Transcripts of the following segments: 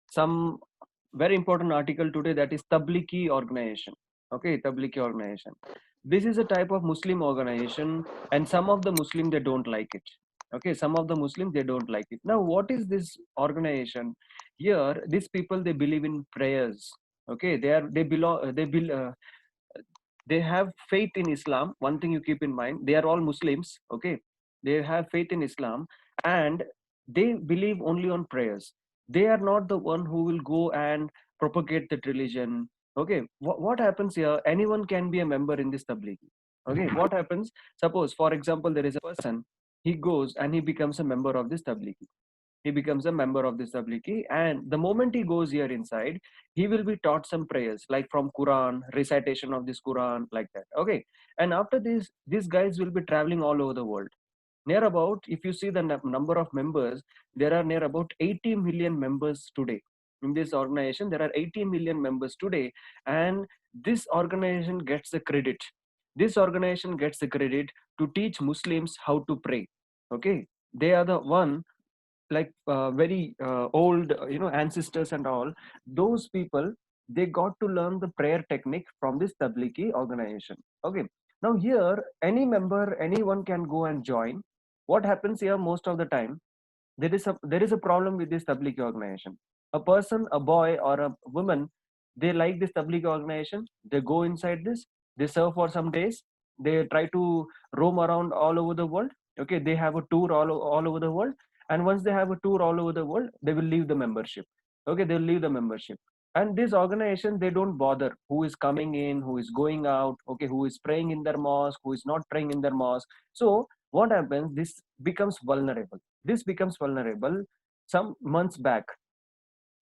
some very important article today, that is Tablighi organization. Okay, Tablighi organization. This is a type of Muslim organization, and some of the Muslim they don't like it. Okay, some of the Muslims they don't like it. Now, what is this organization? Here, these people they believe in prayers. Okay, they have faith in Islam. One thing you keep in mind, they are all Muslims. Okay, they have faith in Islam, and they believe only on prayers. They are not the one who will go and propagate that religion. Okay, what happens here? Anyone can be a member in this tablighi. Okay, what happens? Suppose, for example, there is a person. He goes and he becomes a member of this tablighi. He becomes a member of this tablighi, and the moment he goes here inside, he will be taught some prayers like from Quran, recitation of this Quran, like that. Okay, and after this, these guys will be traveling all over the world. Near about, if you see the number of members, there are near about 80 million members today in this organization. There are 80 million members today, and this organization gets the credit. This organization gets the credit to teach Muslims how to pray. Okay, they are the one, like very old ancestors and all. Those people, they got to learn the prayer technique from this tablighi organization. Okay, now here any member, anyone can go and join. What happens here most of the time, there is a problem with this tablighi organization. A person, a boy or a woman, they like this tablighi organization. They go inside this, they serve for some days, they try to roam around all over the world. Okay, they have a tour all over the world, and once they have a tour all over the world, they will leave the membership. Okay, they'll leave the membership. And this organization, they don't bother who is coming in, who is going out. Okay, who is praying in their mosque, who is not praying in their mosque. So what happens, this becomes vulnerable. Some months back,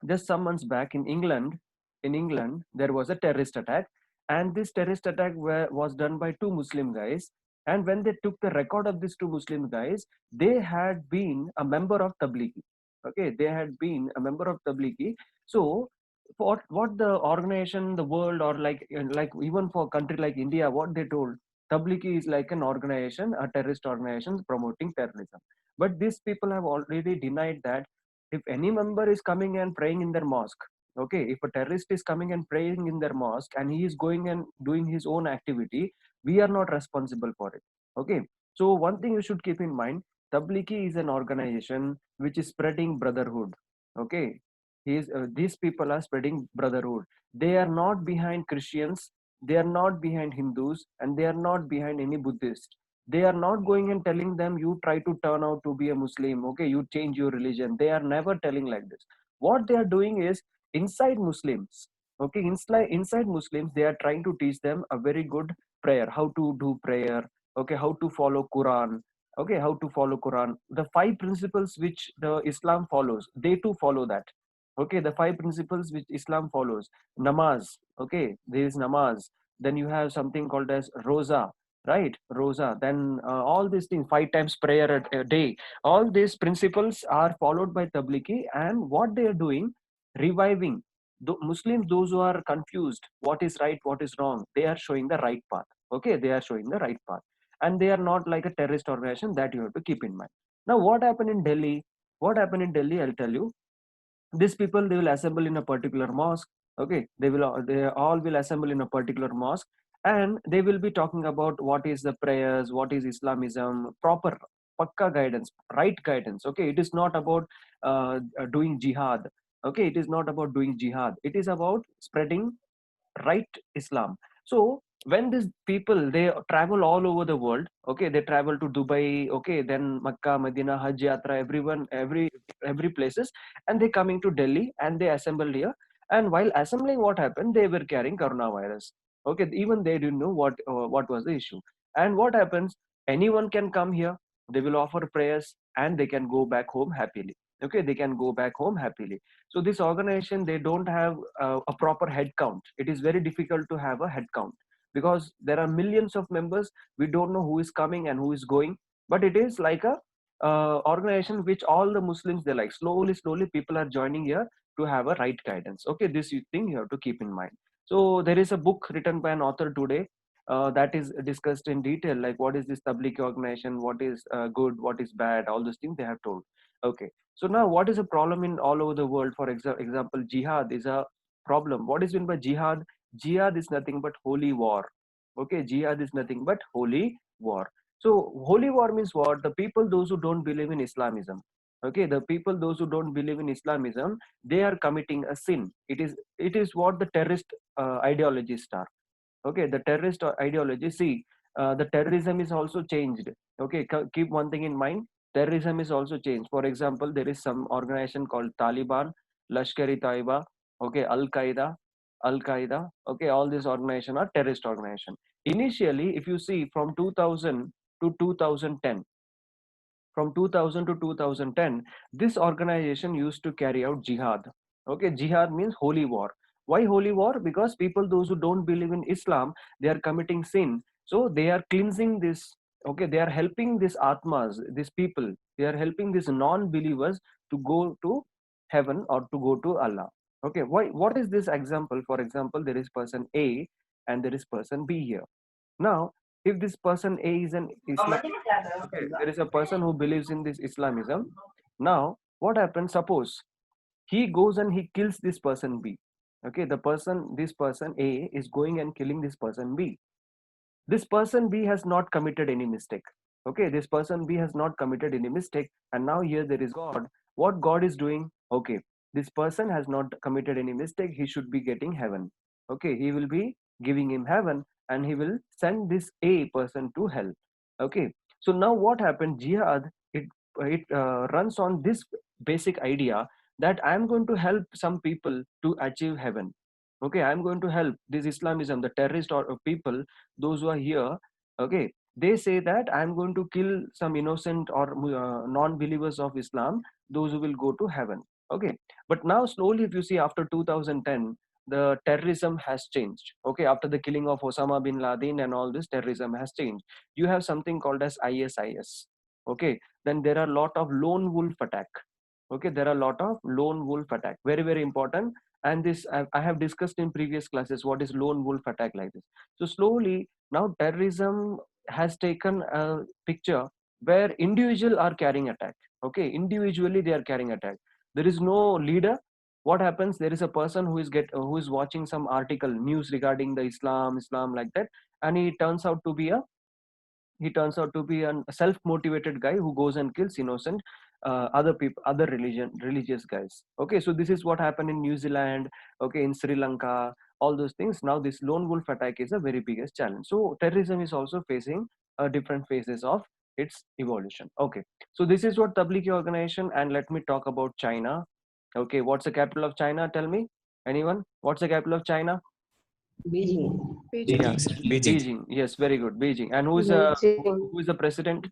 just some months back, in England, there was a terrorist attack, and this terrorist attack was done by two Muslim guys. And when they took the record of these two Muslim guys, they had been a member of Tablighi. Okay, they had been a member of Tablighi. So what the organization, the world, or like even for a country like India, what they told, Tablighi is like an organization, a terrorist organization promoting terrorism. But these people have already denied that. If any member is coming and praying in their mosque, okay, if a terrorist is coming and praying in their mosque and he is going and doing his own activity, we are not responsible for it. Okay, so one thing you should keep in mind, Tablighi is an organization which is spreading brotherhood. Okay, these people are spreading brotherhood. They are not behind Christians, they are not behind Hindus, and they are not behind any Buddhist. They are not going and telling them, you try to turn out to be a Muslim, okay, you change your religion. They are never telling like this. What they are doing is, inside Muslims, okay, inside Muslims, they are trying to teach them a very good prayer, how to do prayer. Okay, how to follow Quran. Okay, how to follow Quran, the five principles which the Islam follows, they too follow that. Okay, the five principles which Islam follows. Namaz, okay, there is namaz. Then you have something called as roza, right? Rosa. Then all these things, five times prayer a day, all these principles are followed by Tablighi. And what they are doing, reviving the Muslims, those who are confused what is right, what is wrong, they are showing the right path. Okay, they are showing the right path. And they are not like a terrorist organization, that you have to keep in mind. Now, what happened in Delhi? What happened in Delhi, I'll tell you. These people, they will assemble in a particular mosque. Okay, they all will assemble in a particular mosque, and they will be talking about what is the prayers, what is Islamism, proper pakka guidance, right guidance. Okay, it is not about doing jihad. Okay, it is not about doing jihad, it is about spreading right Islam. So when these people, they travel all over the world. Okay, they travel to Dubai, okay, then Makkah, Medina, Hajj Yatra, everyone, every places, and they coming to Delhi and they assembled here. And while assembling, what happened, they were carrying coronavirus. Okay, even they didn't know what was the issue. And what happens, anyone can come here, they will offer prayers, and they can go back home happily. Okay, they can go back home happily. So this organization, they don't have a proper head count. It is very difficult to have a head count because there are millions of members. We don't know who is coming and who is going. But it is like a organization which all the Muslims, they like, slowly people are joining here to have a right guidance. Okay, this thing you have to keep in mind. So there is a book written by an author today. that is discussed in detail, like what is this tablighi organization, what is good, what is bad, all those things they have told. Okay, so now what is a problem in all over the world? For example, jihad is a problem. What is meant by jihad? Jihad is nothing but holy war. Okay, jihad is nothing but holy war. So holy war means what? The people those who don't believe in Islamism, okay, the people those who don't believe in Islamism, they are committing a sin. It is what the terrorist ideologies are. Okay, the terrorist ideology, see, the terrorism is also changed. Okay, keep one thing in mind, terrorism is also changed. For example, there is some organization called Taliban, Lashkar-e-Taiba, okay, Al Qaeda, okay, all these organizations are terrorist organization. Initially, if you see, from 2000 to 2010, from 2000 to 2010, this organization used to carry out jihad. Okay, jihad means holy war. Why holy war? Because people those who don't believe in Islam, they are committing sin, so they are cleansing this. Okay, they are helping these atmas, these people, they are helping these non-believers to go to heaven or to go to Allah. Okay, why? What is this example? For example, there is person A and there is person B here. Now, if this person A is an Islam, okay, there is a person who believes in this Islamism. Now, what happens? Suppose he goes and he kills this person B. Okay, this person A is going and killing this person B. This person B has not committed any mistake. Okay, this person B has not committed any mistake, and now here there is God. What God is doing? Okay, this person has not committed any mistake, he should be getting heaven. Okay, he will be giving him heaven, and he will send this A person to hell. Okay, so now what happened? Jihad, it runs on this basic idea that I am going to help some people to achieve heaven. Okay, I am going to help this Islamism, the terrorist or people, those who are here. Okay, they say that I'm going to kill some innocent or non-believers of Islam, those who will go to heaven. Okay, but now slowly, if you see, after 2010, the terrorism has changed. Okay, after the killing of Osama bin Laden and all this, terrorism has changed. You have something called as ISIS. Okay, then there are a lot of lone wolf attack. Okay, there are a lot of lone wolf attack, very very important. And this I have discussed in previous classes, what is lone wolf attack, like this. So slowly now terrorism has taken a picture where individual are carrying attack. Okay, individually they are carrying attack. There is no leader. What happens? There is a person who is watching some article news regarding the Islam like that, and he turns out to be a self-motivated guy who goes and kills innocent other people, other religious guys. Okay, so this is what happened in New Zealand, okay, in Sri Lanka, all those things. Now this lone wolf attack is a very biggest challenge. So terrorism is also facing different phases of its evolution. Okay, so this is what Tablighi organization. And let me talk about China. Okay, what's the capital of China? Tell me, anyone, what's the capital of China? Beijing. Yeah, Beijing, sir. Beijing. Beijing. Yes, very good, Beijing. And Beijing. who is the president?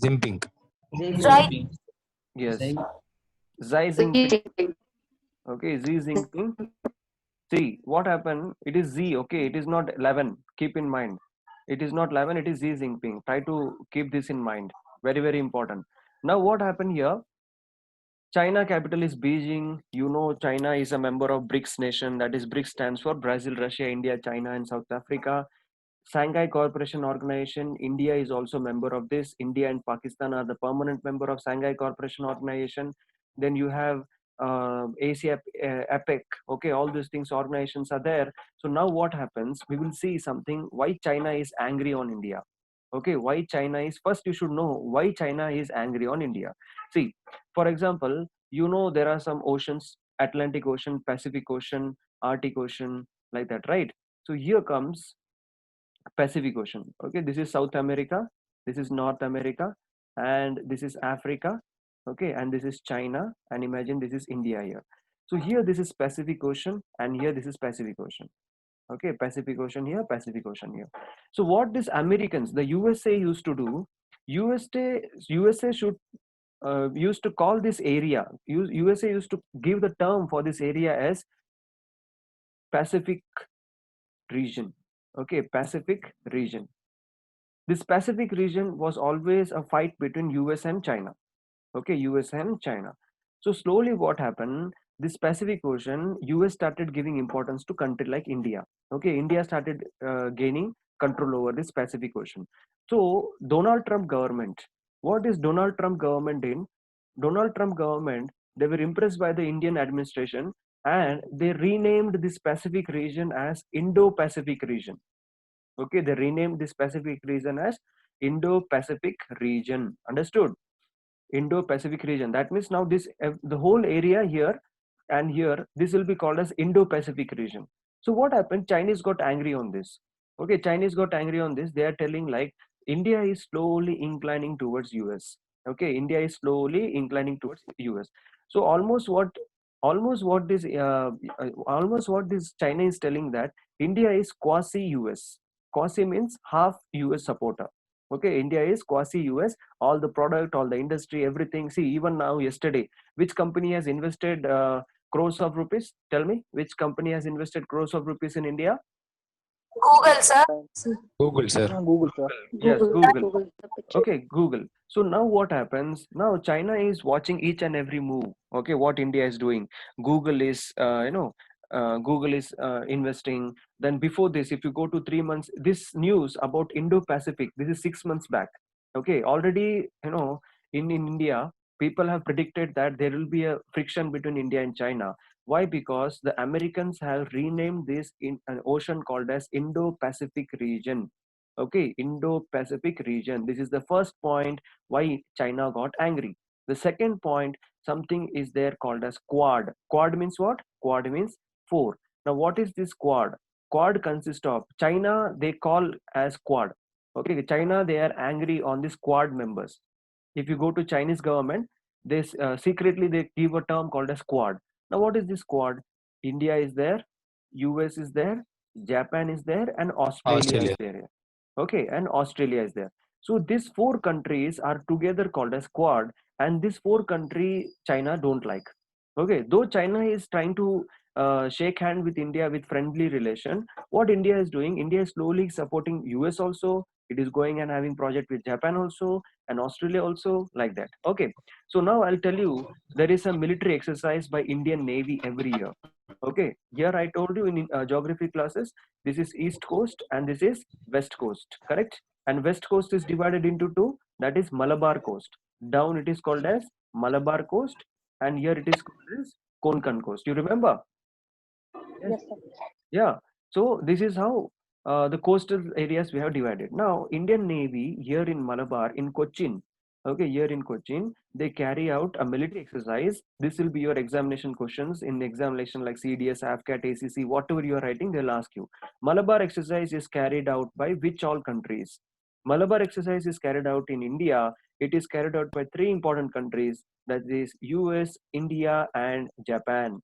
Jinping. Right. Yes, Xi Jinping. Beijing. Okay, Xi Jinping. See what happened? It is Z. Okay, it is not 11. Keep in mind, it is not 11. It is Xi Jinping. Try to keep this in mind. Very very important. Now what happened here? China capital is Beijing. You know, China is a member of BRICS nation. That is, BRICS stands for Brazil, Russia, India, China, and South Africa. Shanghai Cooperation Organization, India is also member of this. India and Pakistan are the permanent member of Shanghai Cooperation Organization. Then you have Asia, APEC. Okay, all these things, organizations are there. So now what happens? We will see something. Why China is angry on India? Okay, why China is, first you should know why China is angry on India. See, for example, you know there are some oceans: Atlantic Ocean, Pacific Ocean, Arctic Ocean, like that, right? So here comes Pacific Ocean. Okay, this is South America, this is North America, and this is Africa. Okay, and this is China, and imagine this is India here. So here this is Pacific Ocean, and here this is Pacific Ocean. Okay, Pacific Ocean here, Pacific Ocean here. So what these Americans, the USA used to do, USA should used to call this area, USA used to give the term for this area as Pacific region. Okay, Pacific region. This Pacific region was always a fight between US and China. Okay, US and China. So slowly what happened, this Pacific Ocean, US started giving importance to country like India. Okay, India started gaining control over this Pacific Ocean. So Donald Trump government, what is Donald Trump government in? Donald Trump government, they were impressed by the Indian administration and they renamed this Pacific region as Indo-Pacific region. Okay, they renamed this Pacific region as Indo-Pacific region. Understood? Indo-Pacific region. That means now this the whole area here and here, this will be called as Indo-Pacific region. So what happened? Chinese got angry on this. Okay, Chinese got angry on this. They are telling like India is slowly inclining towards US. Okay, India is slowly inclining towards US. So almost what this China is telling that India is quasi US. Quasi means half US supporter. Okay, India is quasi US. All the product, all the industry, everything. See, even now, yesterday, which company has invested crores of rupees? Tell me, which company has invested crores of rupees in India? Google, sir. Google, sir. Google, sir. Yes, Google. Google. Okay, Google. So now what happens? Now China is watching each and every move. Okay, what India is doing. Google is, Google is investing. Then before this, if you go to 3 months, this news about Indo-Pacific, this is 6 months back. Okay, already, in India, people have predicted that there will be a friction between India and China. Why? Because the Americans have renamed this in an ocean called as Indo-Pacific region. Okay, Indo-Pacific region. This is the first point why China got angry. The second point, something is there called as Quad. Quad means what? Quad means four. Now what is this Quad? Quad consists of China, they call as Quad. Okay, China, they are angry on this Quad members. If you go to Chinese government, this secretly they give a term called as Quad. Now what is this Quad? India is there, US is there, Japan is there, and Australia is Australia. there. Okay, and Australia is there. So these four countries are together called as Quad, and this four country China don't like. Okay, though China is trying to shake hand with India with friendly relation, what India is doing, India is slowly supporting US also. It is going and having project with Japan also and Australia also, like that. Okay, so now I'll tell you, there is a military exercise by Indian Navy every year. Okay, here I told you in geography classes, this is East Coast and this is West Coast, correct? And West Coast is divided into two, that is Malabar Coast. Down it is called as Malabar Coast, and here it is called as Konkan Coast. You remember? Yes. Yeah. So this is how the coastal areas we have divided. Now, Indian Navy here in Malabar, in Cochin, okay, here in Cochin, they carry out a military exercise. This will be your examination questions in examination like CDS, AFCAT, ACC, whatever you are writing, they'll ask you. Malabar exercise is carried out by which all countries? Malabar exercise is carried out in India. It is carried out by three important countries, that is US, India, and Japan.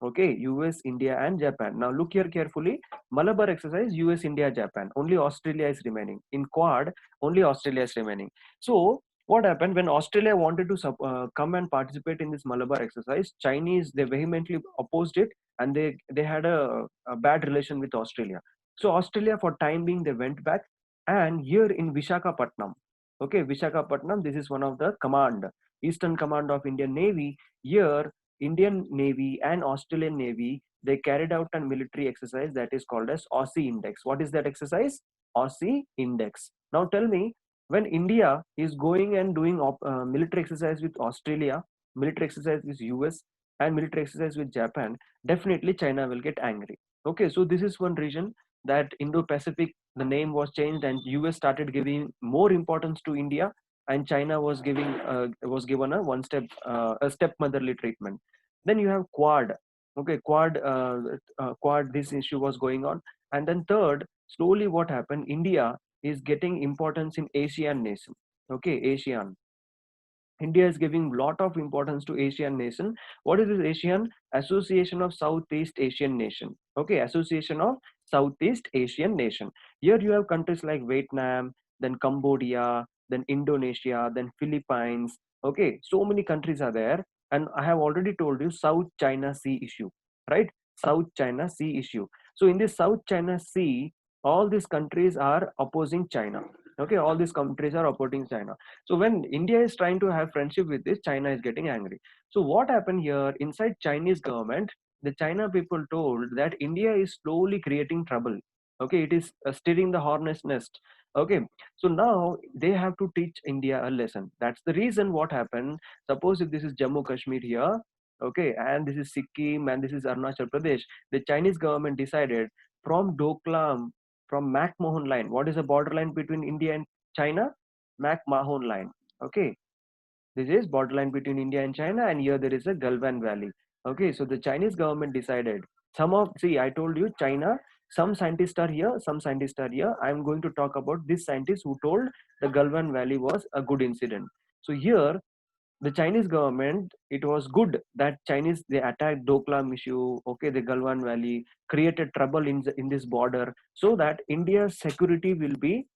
Okay, US, India, and Japan. Now look here carefully. Malabar exercise, US, India, Japan. Only Australia is remaining. In Quad, only Australia is remaining. So what happened when Australia wanted to come and participate in this Malabar exercise? Chinese, they vehemently opposed it, and they had a bad relation with Australia. So Australia, for time being, they went back, and here in Vishakhapatnam. Okay, Vishakhapatnam. This is one of the command, Eastern Command of Indian Navy. Here Indian Navy and Australian Navy, they carried out a military exercise that is called as Aussie Index. What is that exercise? Aussie Index. Now tell me, when India is going and doing military exercise with Australia, military exercise with US, and military exercise with Japan, definitely China will get angry. Okay, so this is one reason that Indo-Pacific, the name was changed, and US started giving more importance to India, and China was given a a stepmotherly treatment. Then you have Quad. Okay, Quad. This issue was going on, and then third, slowly what happened? India is getting importance in ASEAN nation. Okay, ASEAN. India is giving lot of importance to Asian nation. What is this ASEAN? Association of Southeast Asian Nation. Okay, Association of Southeast Asian Nation. Here you have countries like Vietnam, then Cambodia, then Indonesia, then Philippines. Okay, so many countries are there, and I have already told you South China Sea issue, right? South China Sea issue. So in this South China Sea, all these countries are opposing China. Okay, all these countries are opposing China. So when India is trying to have friendship with this, China is getting angry. So what happened here inside Chinese government? The China people told that India is slowly creating trouble. Okay, it is steering the hornet's nest. Okay, so now they have to teach India a lesson. That's the reason what happened. Suppose if this is Jammu Kashmir here, okay, and this is Sikkim and this is Arunachal Pradesh, the Chinese government decided from Doklam, from McMahon line. What is the borderline between India and China? McMahon line. Okay, this is borderline between India and China, and here there is a Galwan Valley. Okay, so the Chinese government decided see, I told you China, some scientists are here, some scientists are here. I am going to talk about this scientist who told the Galwan Valley was a good incident. So here the Chinese government, it was good that Chinese they attacked Doklam issue, okay, the Galwan Valley, created trouble in this border, so that India's security will be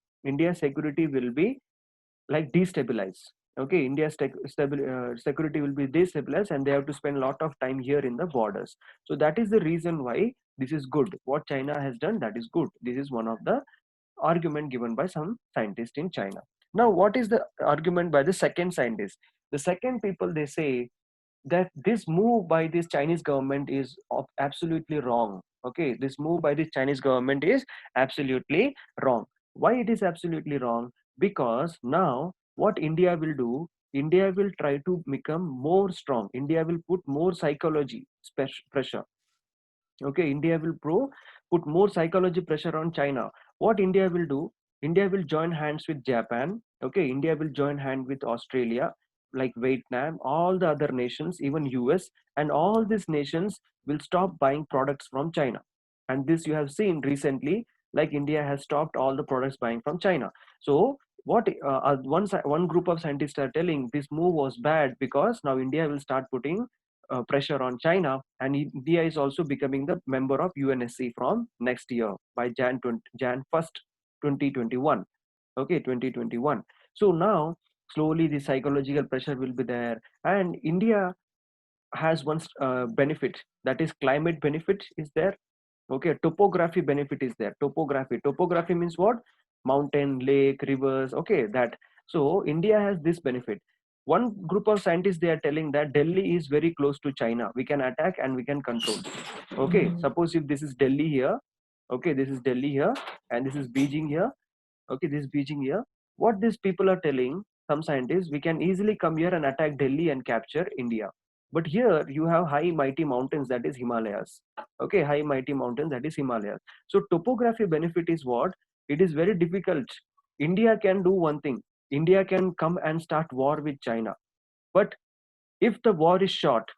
like destabilize. Okay, India's security will be destabilized, and they have to spend a lot of time here in the borders. So that is the reason why this is good. What China has done, that is good. This is one of the argument given by some scientists in China. Now, what is the argument by the second scientist? The second people, they say that this move by this Chinese government is absolutely wrong. Okay, this move by the Chinese government is absolutely wrong. Why it is absolutely wrong? Because now what India will do, India will try to become more strong. India will put more psychology pressure. Okay, India will put more psychology pressure on China. What India will do, India will join hands with Japan. Okay, India will join hand with Australia, like Vietnam, all the other nations, even US, and all these nations will stop buying products from China. And this you have seen recently, like India has stopped all the products buying from China. So what one group of scientists are telling, this move was bad because now India will start putting pressure on China, and India is also becoming the member of UNSC from next year by Jan 1st, 2021. Okay, 2021. So now slowly the psychological pressure will be there, and India has one benefit, that is climate benefit is there. Okay, topography benefit is there. Topography means what? Mountain, lake, rivers. Okay, that. So India has this benefit. One group of scientists, they are telling that Delhi is very close to China, we can attack and we can control. Okay, suppose if this is Delhi here, okay, this is Delhi here, and this is Beijing here. Okay, this is Beijing here. What these people are telling, some scientists, we can easily come here and attack Delhi and capture India. But here you have high mighty mountains, that is Himalayas. Okay, high mighty mountains, that is Himalayas. So topography benefit is what? It is very difficult. India can do one thing. India can come and start war with China. But if the war is short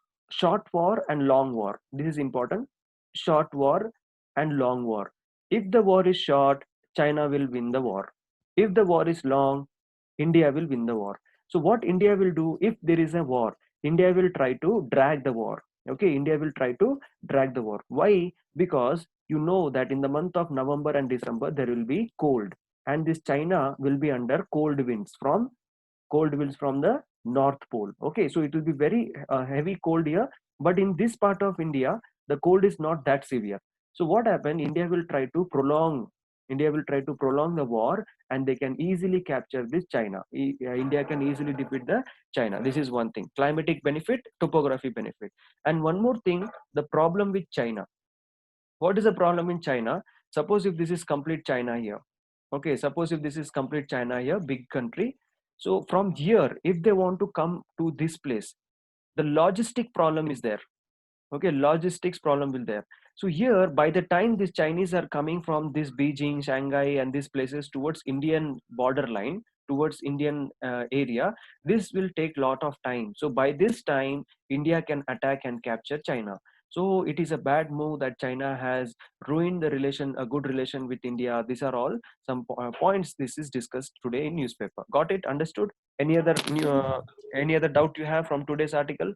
war and long war, this is important. Short war and long war. If the war is short, China will win the war. If the war is long, India will win the war. So what India will do, if there is a war, India will try to drag the war. Okay, India will try to drag the war. Why? Because you know that in the month of November and December there will be cold, and this China will be under cold winds from the North Pole. Okay, so it will be very heavy cold here, but in this part of India, the cold is not that severe. So what happened? India will try to prolong the war, and they can easily capture this China. India can easily defeat the China. This is one thing. Climatic benefit, topography benefit. And one more thing, the problem with China. What is the problem in China? Suppose if this is complete China here. Okay, suppose if this is complete China here, big country. So from here, if they want to come to this place, the logistic problem is there. Okay, logistics problem will there. So here, by the time these Chinese are coming from this Beijing, Shanghai, and these places towards Indian borderline, towards Indian area, this will take lot of time. So by this time, India can attack and capture China. So it is a bad move that China has ruined the relation, a good relation with India. These are all some points. This is discussed today in newspaper. Got it? Understood? Any other doubt you have from today's article?